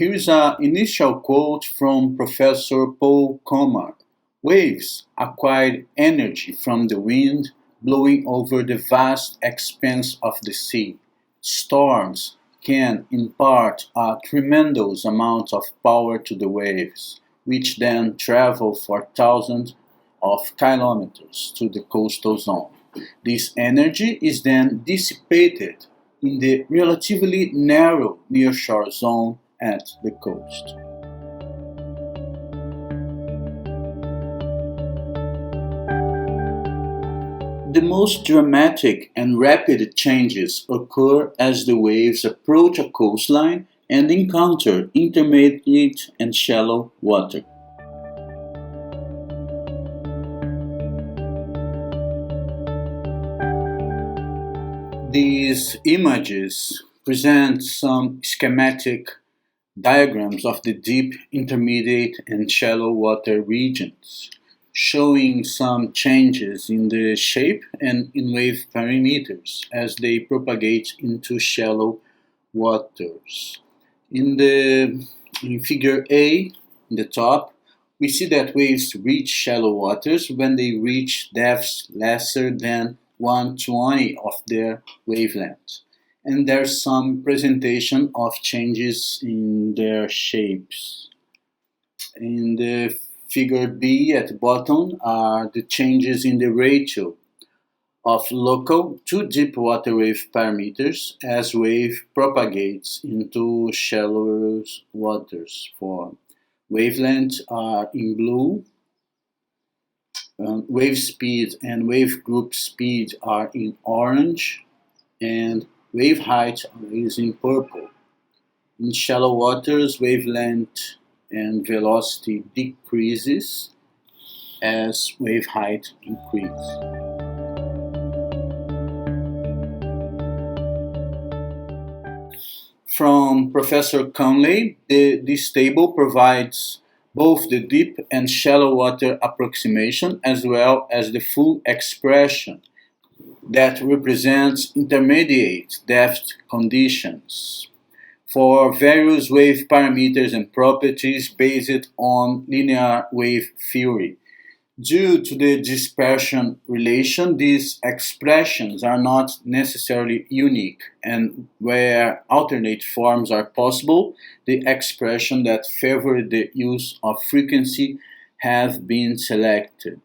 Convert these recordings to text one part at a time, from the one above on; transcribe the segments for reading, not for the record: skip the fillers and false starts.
Here is an initial quote from Professor Paul Comar. Waves acquire energy from the wind blowing over the vast expanse of the sea. Storms can impart a tremendous amount of power to the waves, which then travel for thousands of kilometers to the coastal zone. This energy is then dissipated in the relatively narrow nearshore zone at the coast. The most dramatic and rapid changes occur as the waves approach a coastline and encounter intermediate and shallow water. These images present some schematic diagrams of the deep, intermediate, and shallow water regions, showing some changes in the shape and in wave perimeters as they propagate into shallow waters. In figure A, in the top, we see that waves reach shallow waters when they reach depths lesser than 1/20 of their wavelength. And there's some presentation of changes in their shapes. In the figure B at the bottom are the changes in the ratio of local to deep water wave parameters as wave propagates into shallower waters. For wavelengths are in blue, wave speed and wave group speed are in orange, and wave height is in purple. In shallow waters, wavelength and velocity decreases as wave height increases. From Professor Conley, this table provides both the deep and shallow water approximation as well as the full expression that represents intermediate depth conditions for various wave parameters and properties based on linear wave theory. Due to the dispersion relation, these expressions are not necessarily unique, and where alternate forms are possible, the expression that favor the use of frequency have been selected.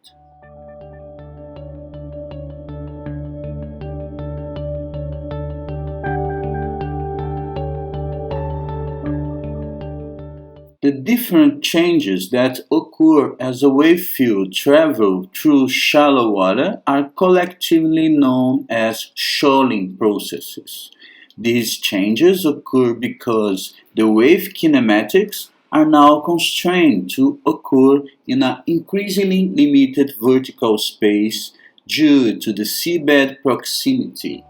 The different changes that occur as a wave field travels through shallow water are collectively known as shoaling processes. These changes occur because the wave kinematics are now constrained to occur in an increasingly limited vertical space due to the seabed proximity.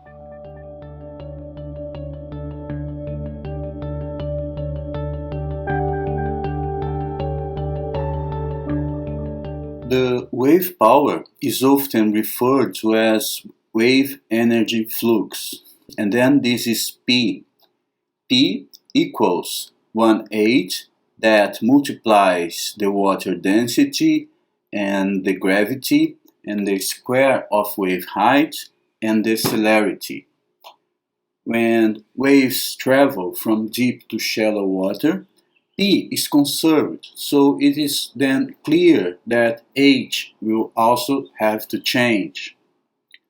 The wave power is often referred to as wave energy flux, and then this is P. P equals 1/8 that multiplies the water density and the gravity and the square of wave height and the celerity. When waves travel from deep to shallow water, P is conserved, so it is then clear that H will also have to change.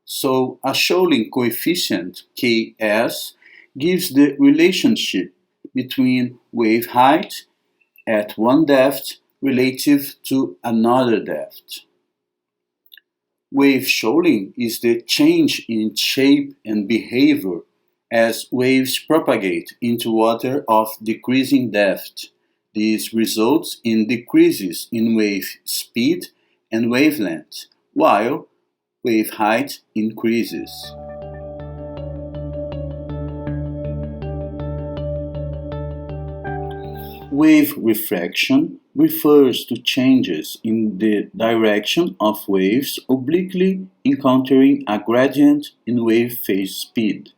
So a Shoaling coefficient Ks gives the relationship between wave height at one depth relative to another depth. Wave shoaling is the change in shape and behavior as waves propagate into water of decreasing depth. This results in decreases in wave speed and wavelength, while wave height increases. Wave refraction refers to changes in the direction of waves obliquely encountering a gradient in wave phase speed.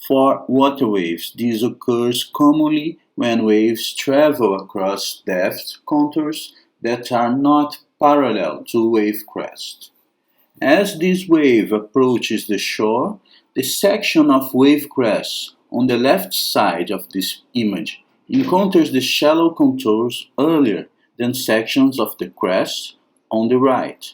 For water waves, this occurs commonly when waves travel across depth contours that are not parallel to wave crest. As this wave approaches the shore, the section of wave crest on the left side of this image encounters the shallow contours earlier than sections of the crest on the right.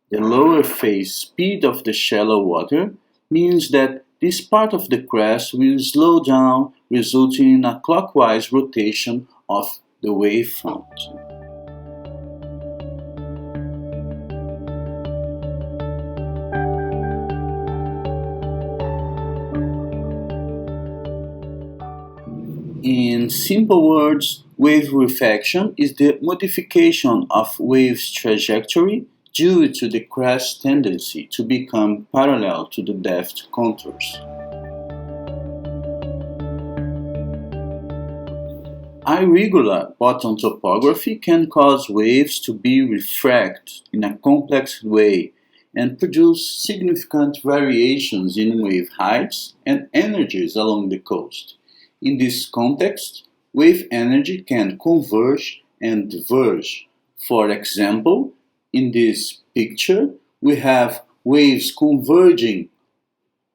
The lower phase speed of the shallow water means that this part of the crest will slow down, resulting in a clockwise rotation of the wave front. In simple words, wave refraction is the modification of wave's trajectory due to the crest tendency to become parallel to the depth contours. Irregular bottom topography can cause waves to be refracted in a complex way and produce significant variations in wave heights and energies along the coast. In this context, wave energy can converge and diverge. For example, in this picture, we have waves converging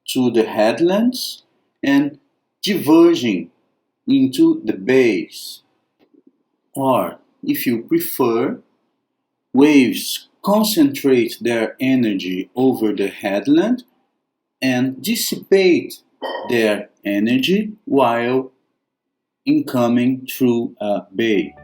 to the headlands and diverging into the bays. Or, if you prefer, waves concentrate their energy over the headland and dissipate their energy while incoming through a bay.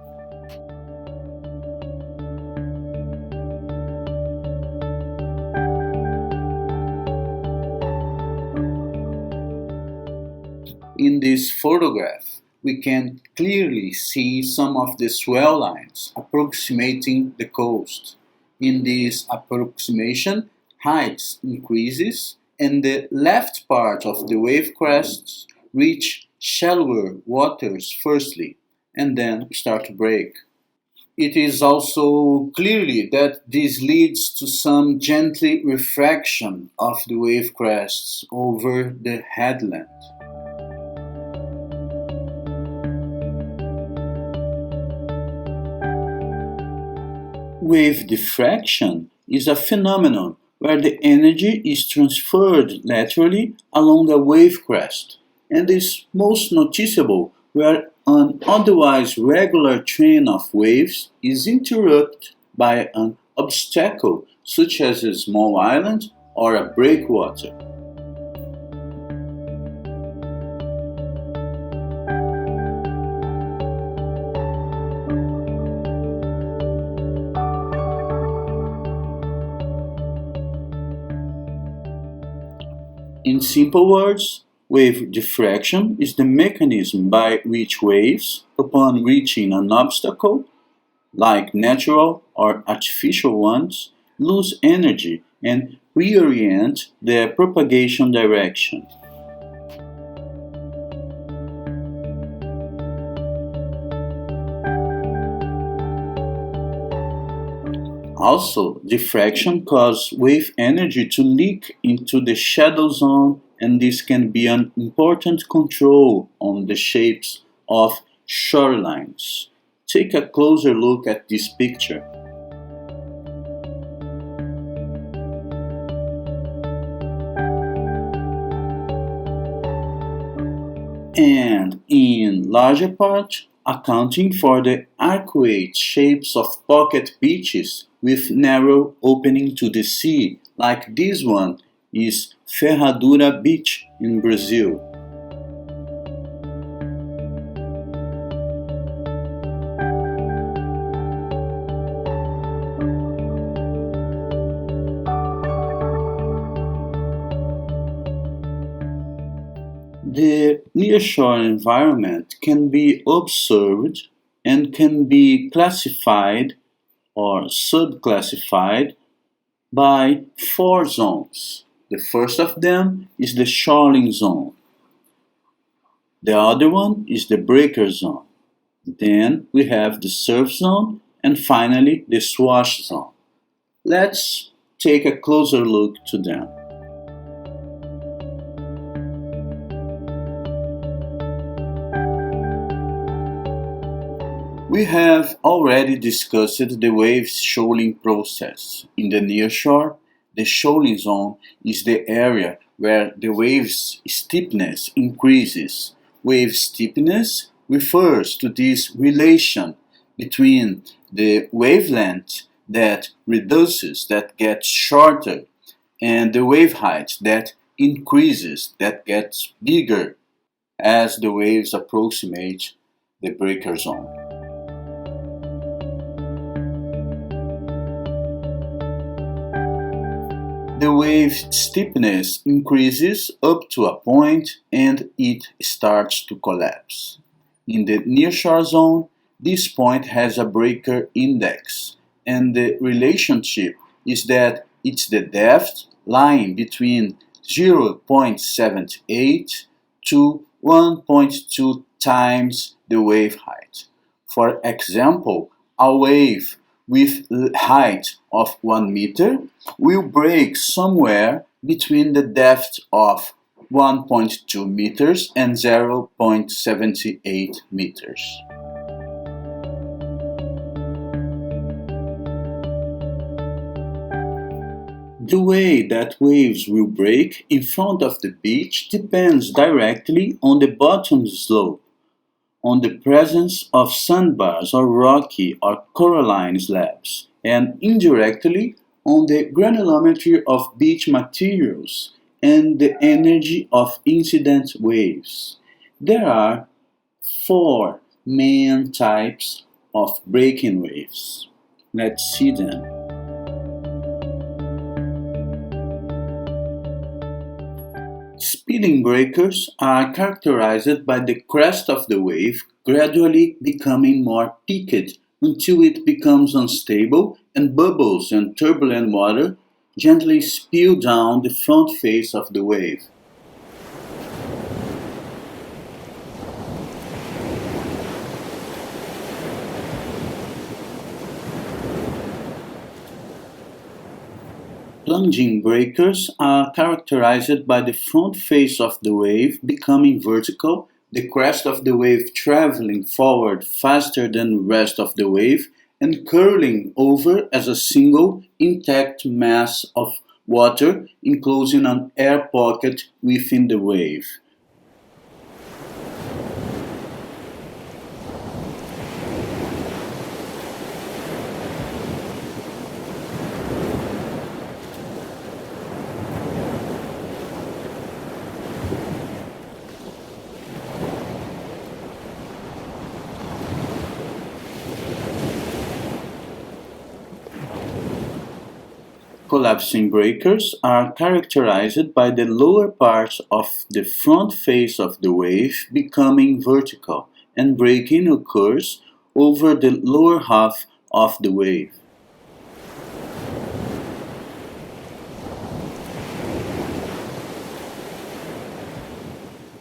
In this photograph, we can clearly see some of the swell lines approximating the coast. In this approximation, height increases and the left part of the wave crests reach shallower waters firstly and then start to break. It is also clearly that this leads to some gentle refraction of the wave crests over the headland. Wave diffraction is a phenomenon where the energy is transferred laterally along a wave crest and is most noticeable where an otherwise regular train of waves is interrupted by an obstacle such as a small island or a breakwater. In simple words, wave diffraction is the mechanism by which waves, upon reaching an obstacle, like natural or artificial ones, lose energy and reorient their propagation direction. Also, diffraction causes wave energy to leak into the shadow zone, and this can be an important control on the shapes of shorelines. Take a closer look at this picture. And in larger part, accounting for the arcuate shapes of pocket beaches with narrow opening to the sea, like this one is Ferradura Beach in Brazil. The nearshore environment can be observed and can be classified or subclassified by 4 zones. The first of them is the shoaling zone. The other one is the breaker zone. Then we have the surf zone and finally the swash zone. Let's take a closer look to them. We have already discussed the wave shoaling process. In the nearshore, the shoaling zone is the area where the wave's steepness increases. Wave steepness refers to this relation between the wavelength that reduces, that gets shorter, and the wave height that increases, that gets bigger as the waves approximate the breaker zone. The wave steepness increases up to a point and it starts to collapse. In the nearshore zone, this point has a breaker index, and the relationship is that it's the depth lying between 0.78 to 1.2 times the wave height. For example, a wave with height of 1 meter will break somewhere between the depth of 1.2 meters and 0.78 meters. The way that waves will break in front of the beach depends directly on the bottom slope, on the presence of sandbars or rocky or coralline slabs, and indirectly on the granulometry of beach materials and the energy of incident waves. There are four main types of breaking waves. Let's see them. Spilling breakers are characterized by the crest of the wave gradually becoming more peaked until it becomes unstable and bubbles and turbulent water gently spill down the front face of the wave. Plunging breakers are characterized by the front face of the wave becoming vertical, the crest of the wave traveling forward faster than the rest of the wave, and curling over as a single intact mass of water enclosing an air pocket within the wave. Collapsing breakers are characterized by the lower part of the front face of the wave becoming vertical, and breaking occurs over the lower half of the wave.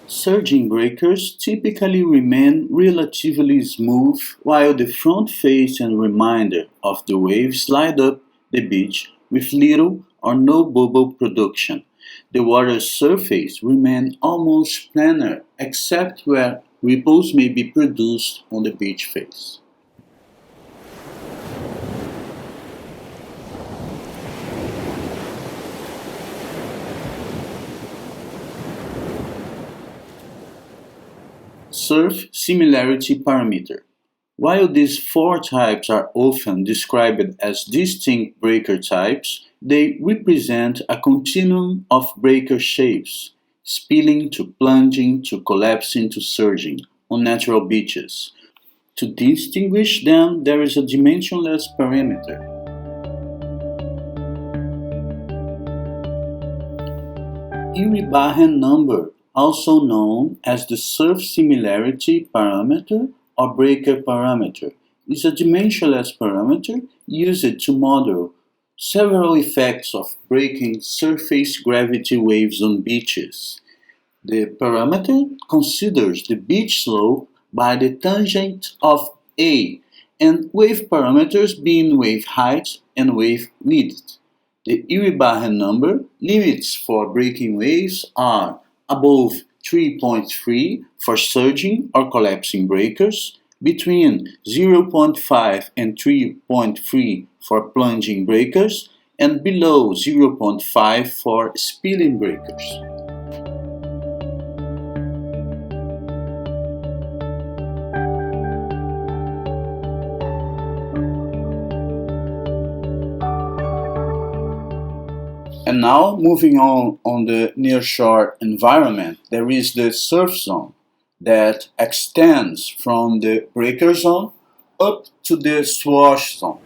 Surging breakers typically remain relatively smooth while the front face and remainder of the wave slide up the beach with little or no bubble production. The water's surface remains almost planar except where ripples may be produced on the beach face. Surf similarity parameter. While these four types are often described as distinct breaker types, they represent a continuum of breaker shapes, spilling to plunging to collapsing to surging, on natural beaches. To distinguish them, there is a dimensionless parameter. Iribarren number, also known as the surf similarity parameter or breaker parameter, is a dimensionless parameter used to model several effects of breaking surface gravity waves on beaches. The parameter considers the beach slope by the tangent of A, and wave parameters being wave height and wave width. The Iribarren number limits for breaking waves are above 3.3 for surging or collapsing breakers, between 0.5 and 3.3 for plunging breakers, and below 0.5 for spilling breakers. And now, moving on the nearshore environment, there is the surf zone that extends from the breaker zone up to the swash zone.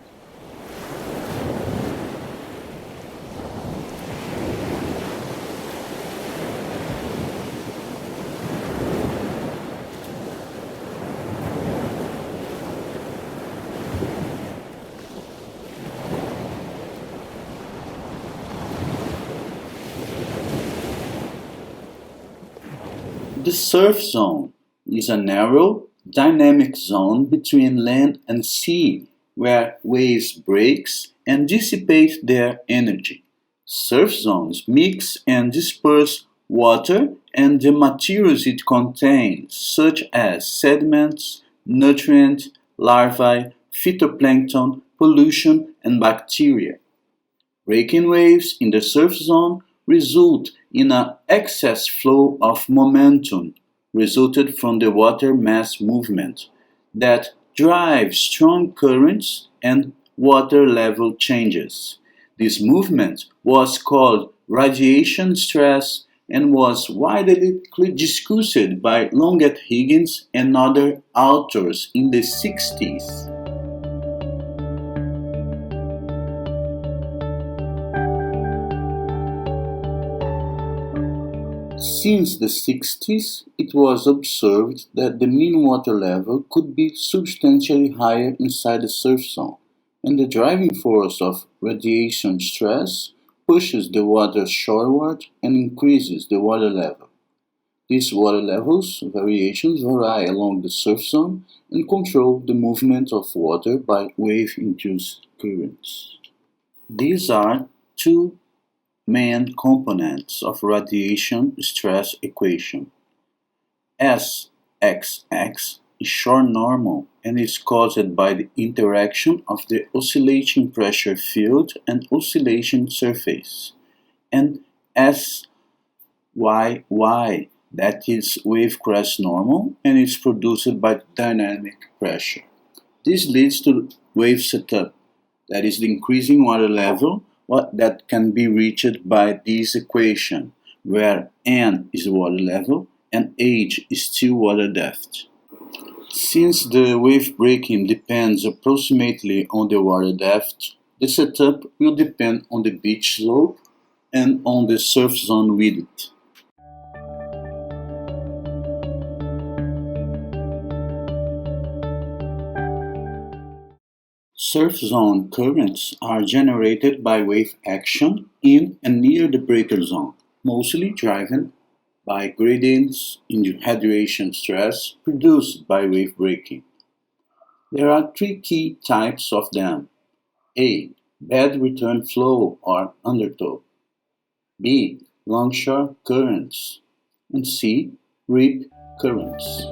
The surf zone is a narrow, dynamic zone between land and sea where waves break and dissipate their energy. Surf zones mix and disperse water and the materials it contains, such as sediments, nutrients, larvae, phytoplankton, pollution, and bacteria. Breaking waves in the surf zone result in an excess flow of momentum resulted from the water mass movement that drives strong currents and water level changes. This movement was called radiation stress and was widely discussed by Longet-Higgins and other authors in the 60s. Since the 60s, it was observed that the mean water level could be substantially higher inside the surf zone, and the driving force of radiation stress pushes the water shoreward and increases the water level. These water levels variations vary along the surf zone and control the movement of water by wave-induced currents. These are two main components of radiation stress equation. Sxx is shore normal and is caused by the interaction of the oscillating pressure field and oscillation surface, and Syy, that is wave crest normal and is produced by dynamic pressure. This leads to wave setup, that is the increasing water level that can be reached by this equation, where n is water level and h is still water depth. Since the wave breaking depends approximately on the water depth, the setup will depend on the beach slope and on the surf zone width. Surf zone currents are generated by wave action in and near the breaker zone, mostly driven by gradients in radiation stress produced by wave breaking. There are three key types of them. A. Bed return flow or undertow. B. Longshore currents. And C. Rip currents.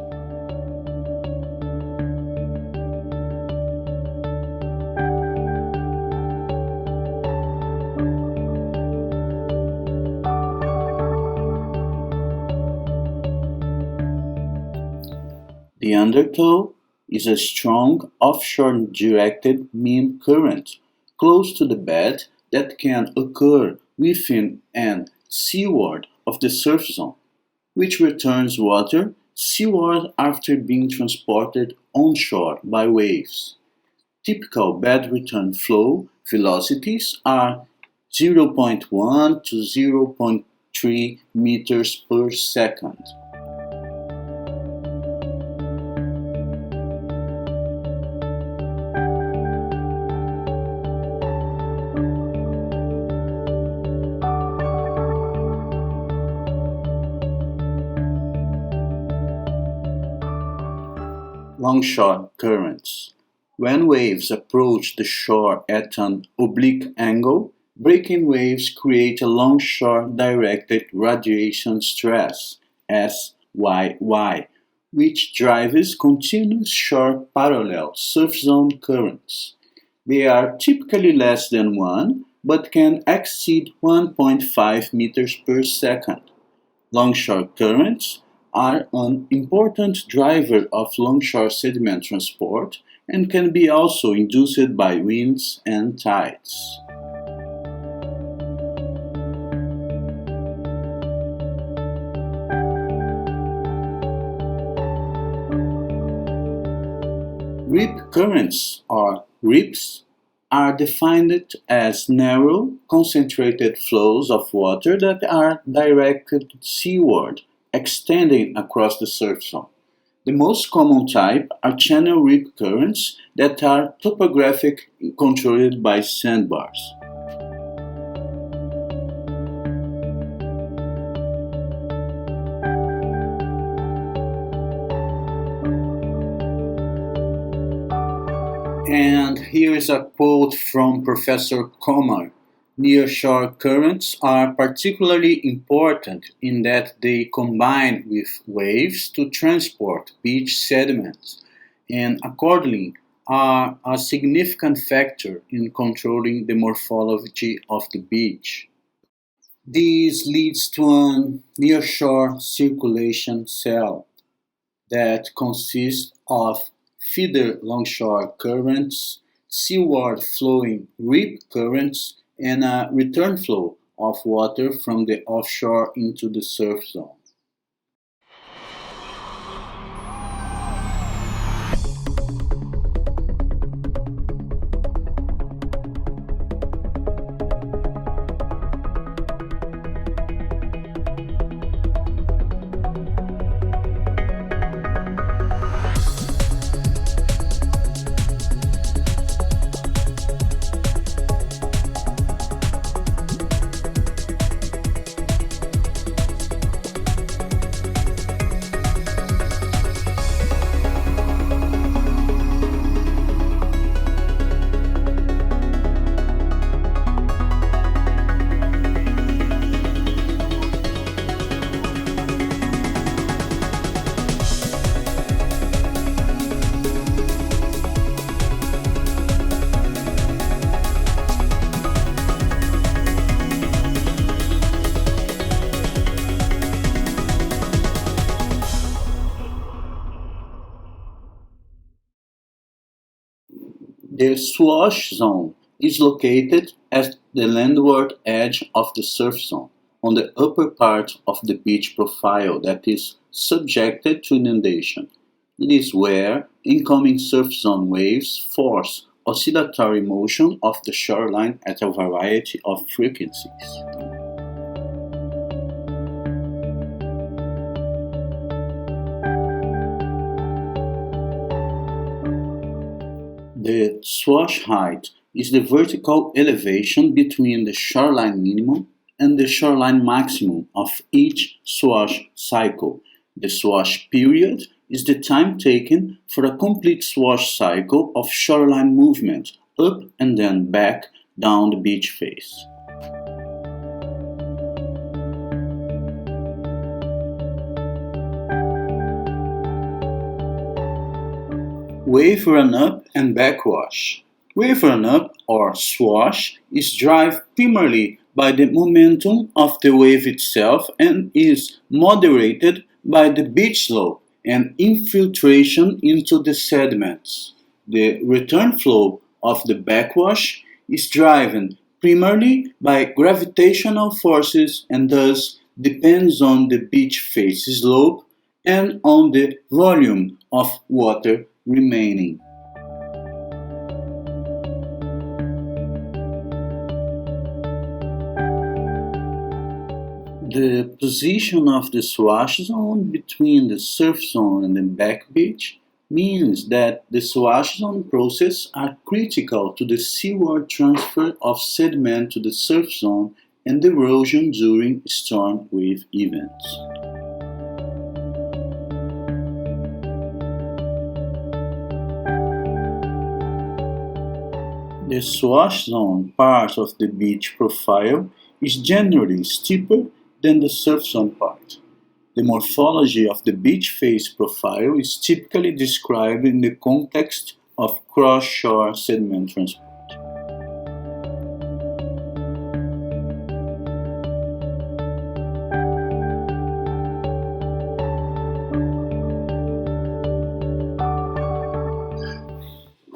The undertow is a strong offshore directed mean current close to the bed that can occur within and seaward of the surf zone, which returns water seaward after being transported onshore by waves. Typical bed return flow velocities are 0.1 to 0.3 meters per second. Longshore currents. When waves approach the shore at an oblique angle, breaking waves create a longshore directed radiation stress, SYY, which drives continuous shore parallel surf zone currents. They are typically less than 1, but can exceed 1.5 meters per second. Longshore currents are an important driver of longshore sediment transport and can be also induced by winds and tides. Rip currents, or rips, are defined as narrow, concentrated flows of water that are directed seaward, extending across the surf zone. The most common type are channel rip currents that are topographic controlled by sandbars. And here is a quote from Professor Komar. Nearshore currents are particularly important in that they combine with waves to transport beach sediments and accordingly are a significant factor in controlling the morphology of the beach. This leads to an nearshore circulation cell that consists of feeder longshore currents, seaward flowing rip currents, and a return flow of water from the offshore into the surf zone. The Swash zone is located at the landward edge of the surf zone, on the upper part of the beach profile that is subjected to inundation. It is where incoming surf zone waves force oscillatory motion of the shoreline at a variety of frequencies. The swash height is the vertical elevation between the shoreline minimum and the shoreline maximum of each swash cycle. The swash period is the time taken for a complete swash cycle of shoreline movement up and then back down the beach face. Wave run-up and backwash. Wave run-up, or swash, is driven primarily by the momentum of the wave itself and is moderated by the beach slope and infiltration into the sediments. The return flow of the backwash is driven primarily by gravitational forces and thus depends on the beach face slope and on the volume of water remaining. The position of the swash zone between the surf zone and the back beach means that the swash zone processes are critical to the seaward transfer of sediment to the surf zone and erosion during storm wave events. The swash zone part of the beach profile is generally steeper than the surf zone part. The morphology of the beach face profile is typically described in the context of cross-shore sediment transport.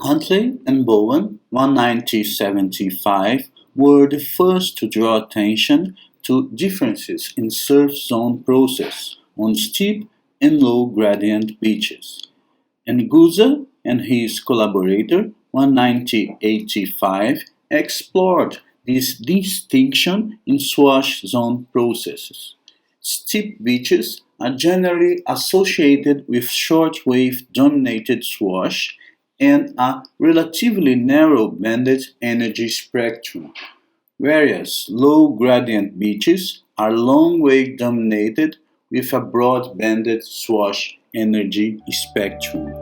Huntley and Bowen, 1975, were the first to draw attention to differences in surf zone process on steep and low gradient beaches. And Guza and his collaborator, 1985, explored this distinction in swash zone processes. Steep beaches are generally associated with short wave dominated swash and a relatively narrow banded energy spectrum, whereas low gradient beaches are long wave dominated with a broad banded swash energy spectrum.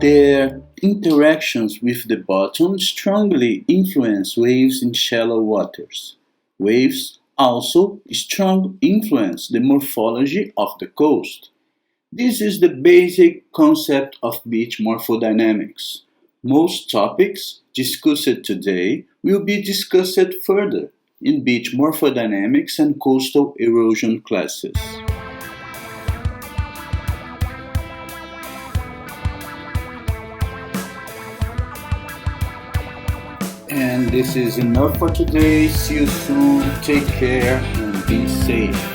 Their interactions with the bottom strongly influence waves in shallow waters. Waves also strongly influence the morphology of the coast. This is the basic concept of beach morphodynamics. Most topics discussed today will be discussed further in beach morphodynamics and coastal erosion classes. And this is enough for today. See you soon. Take care and be safe.